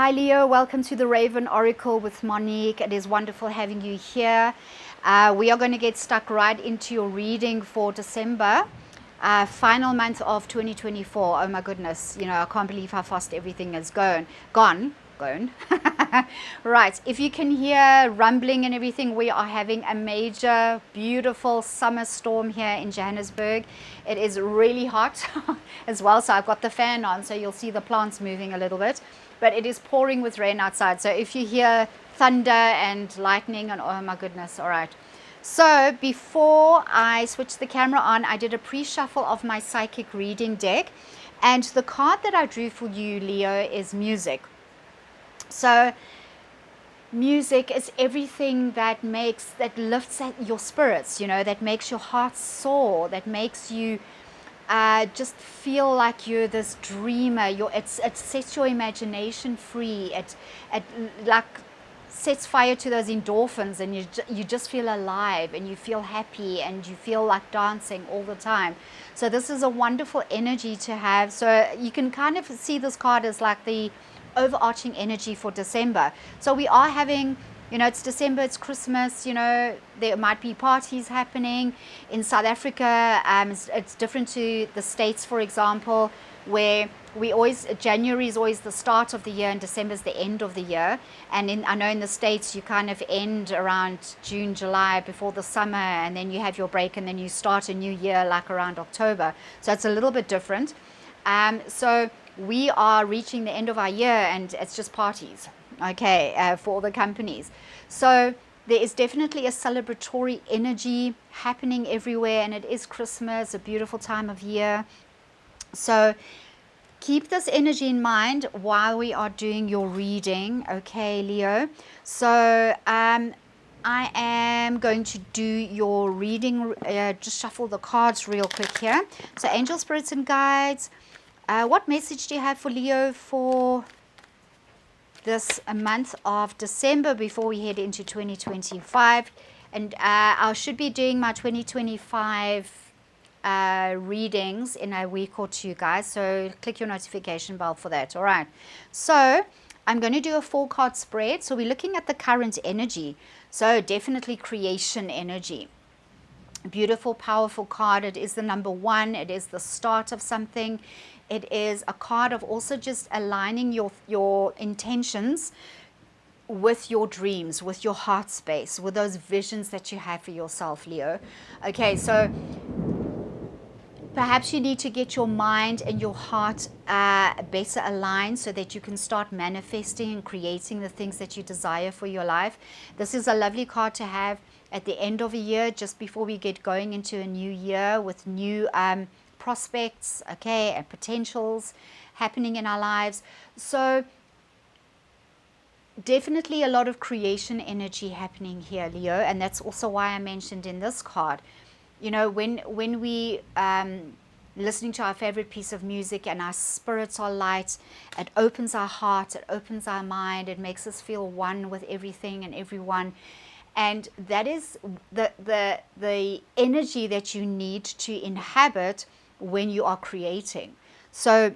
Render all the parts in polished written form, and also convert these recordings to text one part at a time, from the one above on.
Hi Leo, welcome to the Raven Oracle with Monique. It is wonderful having you here. We are going to get stuck right into your reading for December, final month of 2024. Oh my goodness, I can't believe how fast everything is gone. Right, if you can hear rumbling and everything, we are having a major, beautiful summer storm here in Johannesburg. It is really hot as well, so I've got the fan on, so you'll see the plants moving a little bit. But it is pouring with rain outside, so if you hear thunder and lightning, and oh my goodness, all right. So before I switched the camera on, I did a pre-shuffle of my psychic reading deck, and the card that I drew for you, Leo, is music. So music is everything that lifts your spirits, that makes your heart soar, that makes you just feel like you're this dreamer. It sets your imagination free. It like sets fire to those endorphins, and you just feel alive, and you feel happy, and you feel like dancing all the time. So this is a wonderful energy to have. So you can kind of see this card as like the overarching energy for December. So we are having, it's December, it's Christmas, there might be parties happening. In South Africa, it's different to the States, for example, where January is always the start of the year and December is the end of the year. And I know in the States, you kind of end around June, July before the summer, and then you have your break, and then you start a new year like around October. So it's a little bit different. So we are reaching the end of our year, and it's just parties, okay, for all the companies. So there is definitely a celebratory energy happening everywhere, and it is Christmas, a beautiful time of year. So keep this energy in mind while we are doing your reading, okay, Leo? So I am going to do your reading, just shuffle the cards real quick here. So angel, spirits, and guides, what message do you have for Leo for this month of December before we head into 2025? And I should be doing my 2025 readings in a week or two, guys. So click your notification bell for that. All right. So I'm going to do a 4-card spread. So we're looking at the current energy. So definitely creation energy. Beautiful, powerful card. It is the number 1. It is the start of something. It is a card of also just aligning your intentions with your dreams, with your heart space, with those visions that you have for yourself, Leo. Okay, so perhaps you need to get your mind and your heart better aligned so that you can start manifesting and creating the things that you desire for your life. This is a lovely card to have at the end of a year, just before we get going into a new year with new prospects, okay, and potentials happening in our lives. So definitely a lot of creation energy happening here, Leo, and that's also why I mentioned in this card, when we listening to our favorite piece of music and our spirits are light, it opens our heart, it opens our mind, it makes us feel one with everything and everyone. And that is the energy that you need to inhabit when you are creating. So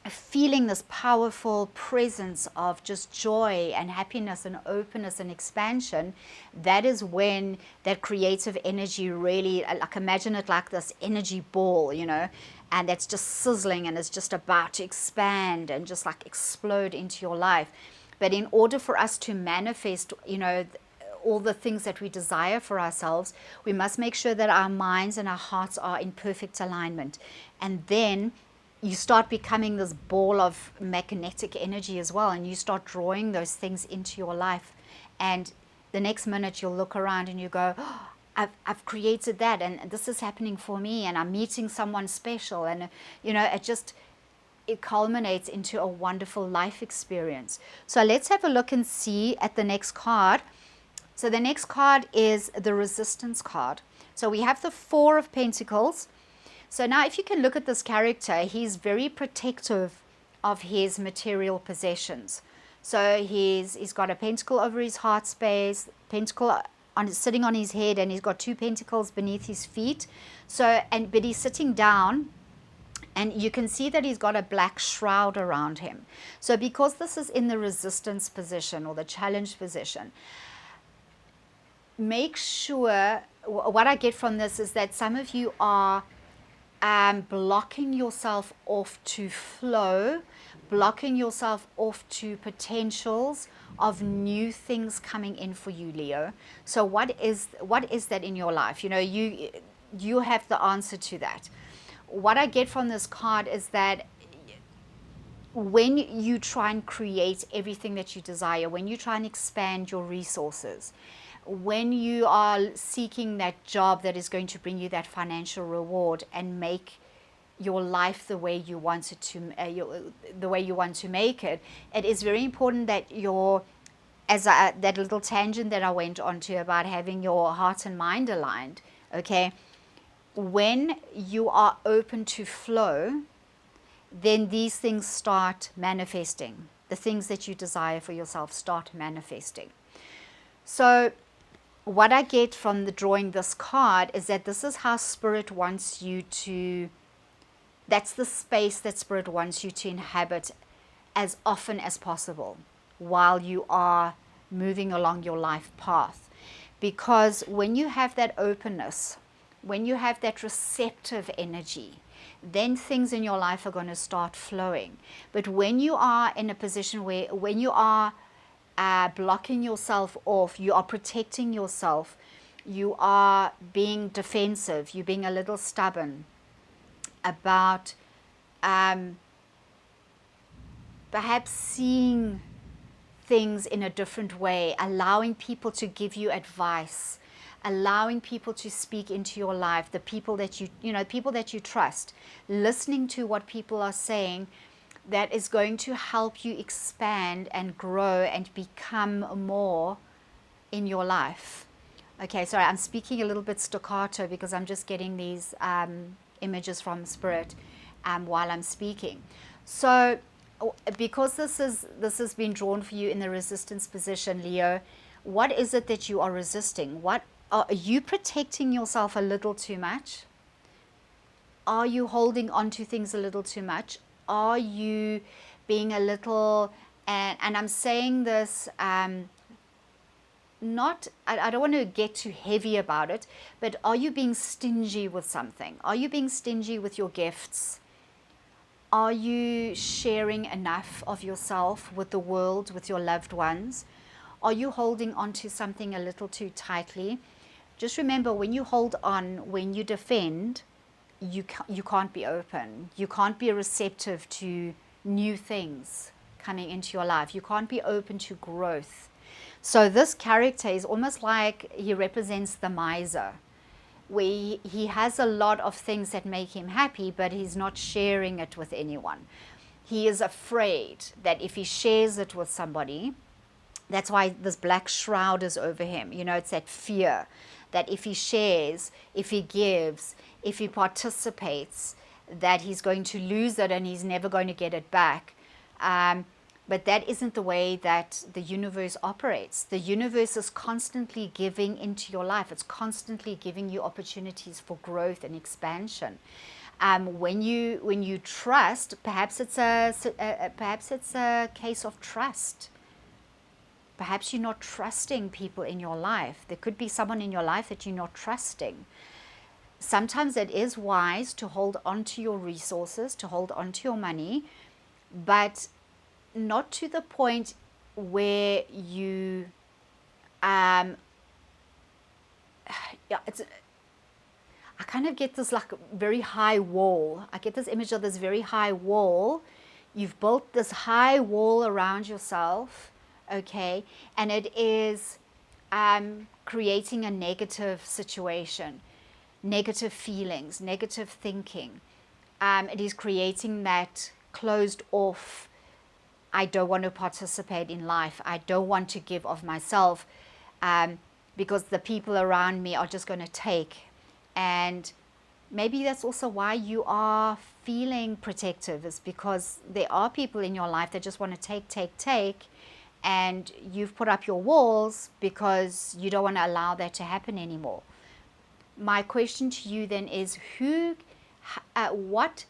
feeling this powerful presence of just joy and happiness and openness and expansion, that is when that creative energy really, like, imagine it like this energy ball, and that's just sizzling and is just about to expand and just like explode into your life. But in order for us to manifest, all the things that we desire for ourselves, we must make sure that our minds and our hearts are in perfect alignment. And then you start becoming this ball of magnetic energy as well, and you start drawing those things into your life. And the next minute you'll look around and you go, oh, I've created that, and this is happening for me, and I'm meeting someone special, and it culminates into a wonderful life experience. So let's have a look and see at the next card. So the next card is the Resistance card. So we have the 4 of Pentacles. So now if you can look at this character, he's very protective of his material possessions. So he's got a pentacle over his heart space, pentacle sitting on his head, and he's got 2 pentacles beneath his feet. But he's sitting down And you can see that he's got a black shroud around him. So because this is in the resistance position or the challenge position, make sure, what I get from this is that some of you are blocking yourself off to flow, blocking yourself off to potentials of new things coming in for you, Leo. So what is that in your life? You know, you have the answer to that. What I get from this card is that when you try and create everything that you desire, when you try and expand your resources, when you are seeking that job that is going to bring you that financial reward and make your life the way you want it to, the way you want to make it, it is very important that that little tangent that I went on to about having your heart and mind aligned, okay? When you are open to flow, then these things start manifesting. The things that you desire for yourself start manifesting. So what I get from the drawing this card is that this is how Spirit wants you to, that's the space that Spirit wants you to inhabit as often as possible while you are moving along your life path. Because when you have that openness, when you have that receptive energy, then things in your life are going to start flowing. But when you are in a position where, when you are blocking yourself off, you are protecting yourself, you are being defensive, you're being a little stubborn about perhaps seeing things in a different way, allowing people to give you advice, allowing people to speak into your life, the people that people that you trust, listening to what people are saying, that is going to help you expand and grow and become more in your life. Okay, sorry, I'm speaking a little bit staccato because I'm just getting these images from Spirit while I'm speaking. So because this has been drawn for you in the resistance position, Leo, what is it that you are resisting? What are you protecting yourself a little too much? Are you holding on to things a little too much? Are you being a little, and I'm saying this, not, I don't want to get too heavy about it, but are you being stingy with something? Are you being stingy with your gifts? Are you sharing enough of yourself with the world, with your loved ones? Are you holding on to something a little too tightly? Just remember, when you hold on, when you defend, you can't be open. You can't be receptive to new things coming into your life. You can't be open to growth. So this character is almost like he represents the miser, where he has a lot of things that make him happy, but he's not sharing it with anyone. He is afraid that if he shares it with somebody, that's why this black shroud is over him. You know, it's that fear that if he shares, if he gives, if he participates, that he's going to lose it and he's never going to get it back. But that isn't the way that the universe operates. The universe is constantly giving into your life. It's constantly giving you opportunities for growth and expansion. When you trust, perhaps it's a case of trust. Perhaps you're not trusting people in your life. There could be someone in your life that you're not trusting. Sometimes it is wise to hold on to your resources, to hold on to your money, but not to the point where you I kind of get this like very high wall. I get this image of this very high wall. You've built this high wall around yourself, okay, and it is creating a negative situation, negative feelings, negative thinking. It is creating that closed off, I don't want to participate in life. I don't want to give of myself because the people around me are just going to take. And maybe that's also why you are feeling protective, is because there are people in your life that just want to take. And you've put up your walls because you don't want to allow that to happen anymore. My question to you then is, what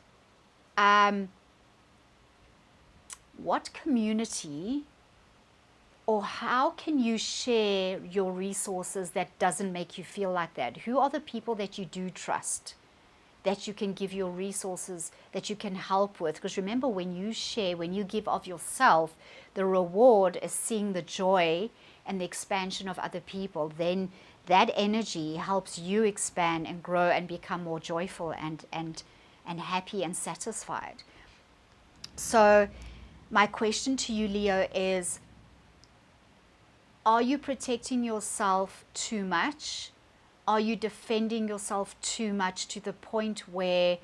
what community or how can you share your resources that doesn't make you feel like that? Who are the people that you do trust, that you can give your resources, that you can help with? Because remember, when you share, when you give of yourself, the reward is seeing the joy and the expansion of other people. Then that energy helps you expand and grow and become more joyful and happy and satisfied. So my question to you, Leo, is, are you protecting yourself too much? Are you defending yourself too much to the point where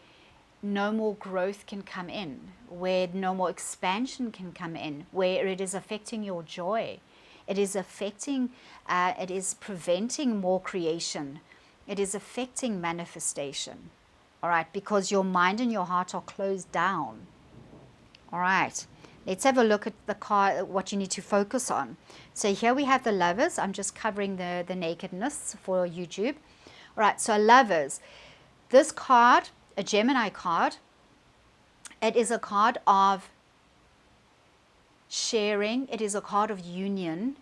no more growth can come in, where no more expansion can come in, where it is affecting your joy? It is affecting, it is preventing more creation. It is affecting manifestation. All right, because your mind and your heart are closed down. All right, let's have a look at the card, what you need to focus on. So here we have the Lovers. I'm just covering the nakedness for YouTube. All right, so Lovers. This card, a Gemini card, it is a card of sharing. It is a card of union,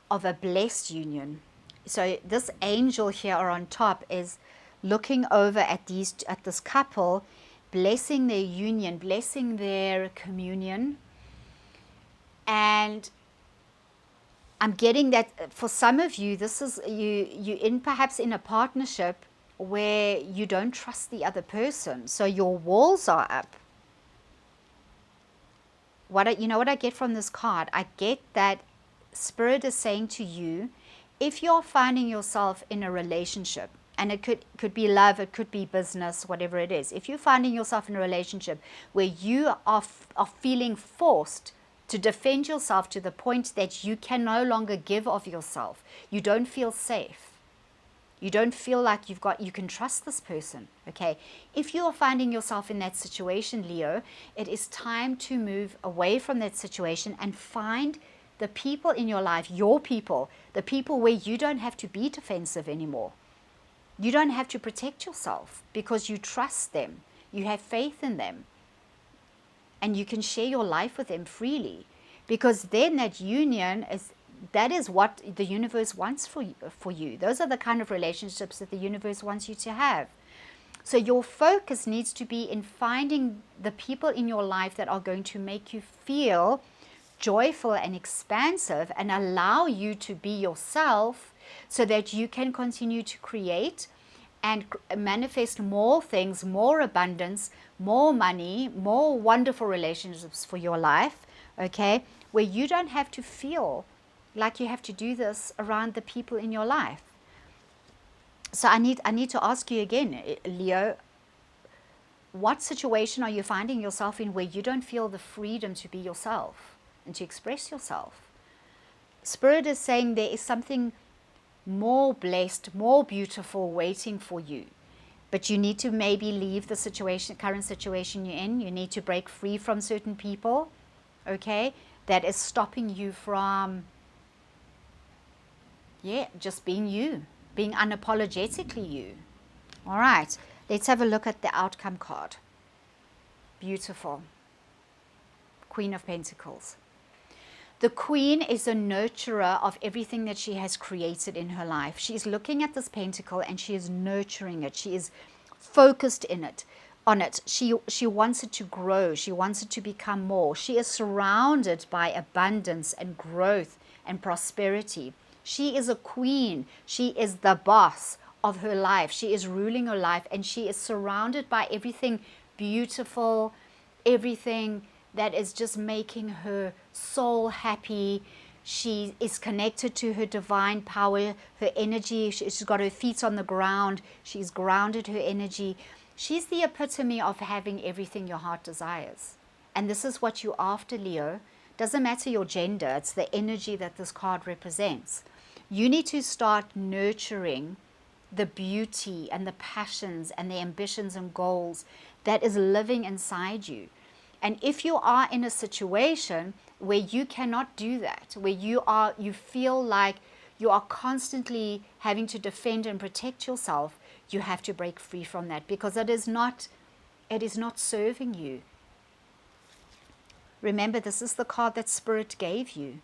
of a blessed union. So this angel here on top is looking over at this couple, blessing their union, blessing their communion. And I'm getting that for some of you, this is you perhaps in a partnership where you don't trust the other person, so your walls are up. You know what I get from this card? I get that Spirit is saying to you, if you're finding yourself in a relationship, and it could be love, it could be business, whatever it is. If you're finding yourself in a relationship where you are feeling forced to defend yourself to the point that you can no longer give of yourself, you don't feel safe, you don't feel like you can trust this person, okay? If you are finding yourself in that situation, Leo, it is time to move away from that situation and find the people in your life, your people, the people where you don't have to be defensive anymore. You don't have to protect yourself because you trust them. You have faith in them. And you can share your life with them freely. Because then that union that is what the universe wants for you. Those are the kind of relationships that the universe wants you to have. So your focus needs to be in finding the people in your life that are going to make you feel joyful and expansive and allow you to be yourself, so that you can continue to create and manifest more things, more abundance, more money, more wonderful relationships for your life, okay? Where you don't have to feel like you have to do this around the people in your life. So I need to ask you again, Leo, what situation are you finding yourself in where you don't feel the freedom to be yourself and to express yourself? Spirit is saying there is something more blessed, more beautiful waiting for you. But you need to maybe leave the current situation you're in. You need to break free from certain people, okay, that is stopping you from, just being you, being unapologetically you. All right, let's have a look at the outcome card. Beautiful. Queen of Pentacles. The Queen is a nurturer of everything that she has created in her life. She's looking at this pentacle and she is nurturing it. She is focused on it. She wants it to grow. She wants it to become more. She is surrounded by abundance and growth and prosperity. She is a queen. She is the boss of her life. She is ruling her life, and she is surrounded by everything beautiful, everything that is just making her soul happy. She is connected to her divine power, her energy. She's got her feet on the ground. She's grounded her energy. She's the epitome of having everything your heart desires. And this is what you're after, Leo. Doesn't matter your gender. It's the energy that this card represents. You need to start nurturing the beauty and the passions and the ambitions and goals that is living inside you. And if you are in a situation where you cannot do that, where you feel like you are constantly having to defend and protect yourself, you have to break free from that, because it is not It is not serving you. Remember, this is the card that Spirit gave you.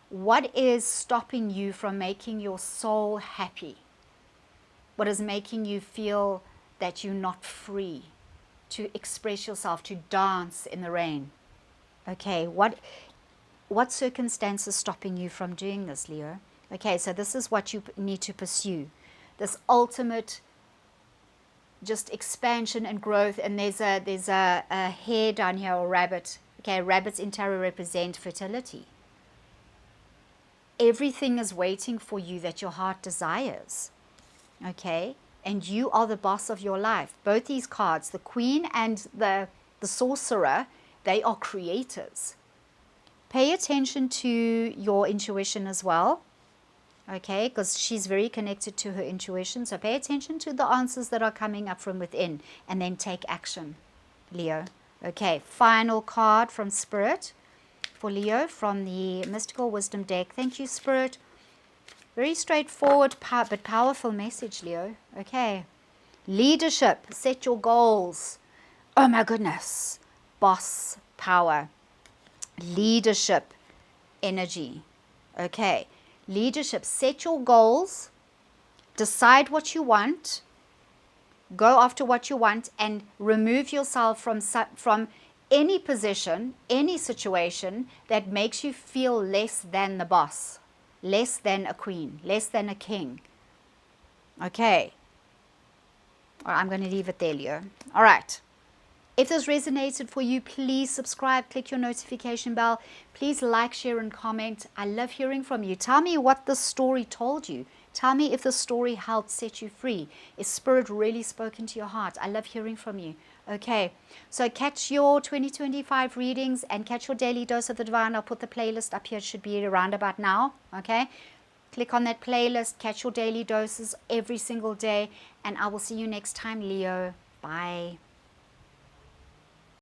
What is stopping you from making your soul happy? What is making you feel that you're not free to express yourself, to dance in the rain? Okay, what circumstance is stopping you from doing this, Leo? Okay, so this is what you need to pursue. This ultimate just expansion and growth. And there's a hare down here, or rabbit. Okay, rabbits in tarot represent fertility. Everything is waiting for you that your heart desires. Okay, and you are the boss of your life. Both these cards, the Queen and the Sorcerer, they are creators. Pay attention to your intuition as well. Okay, because she's very connected to her intuition. So pay attention to the answers that are coming up from within, and then take action, Leo. Okay, final card from Spirit for Leo from the Mystical Wisdom deck. Thank you, Spirit. Very straightforward but powerful message, Leo. Okay. Leadership. Set your goals. Oh my goodness. Boss power. Leadership energy. Okay. Leadership. Set your goals. Decide what you want. Go after what you want, and remove yourself from any position, any situation that makes you feel less than the boss, less than a queen, less than a king. Okay. All right, I'm going to leave it there, Leo. All right. If this resonated for you, please subscribe, click your notification bell. Please like, share, and comment. I love hearing from you. Tell me what this story told you. Tell me if the story helped set you free. Is Spirit really spoken to your heart? I love hearing from you. Okay, so catch your 2025 readings and catch your daily dose of the divine. I'll put the playlist up here. It should be around about now. Okay, click on that playlist. Catch your daily doses every single day. And I will see you next time, Leo. Bye.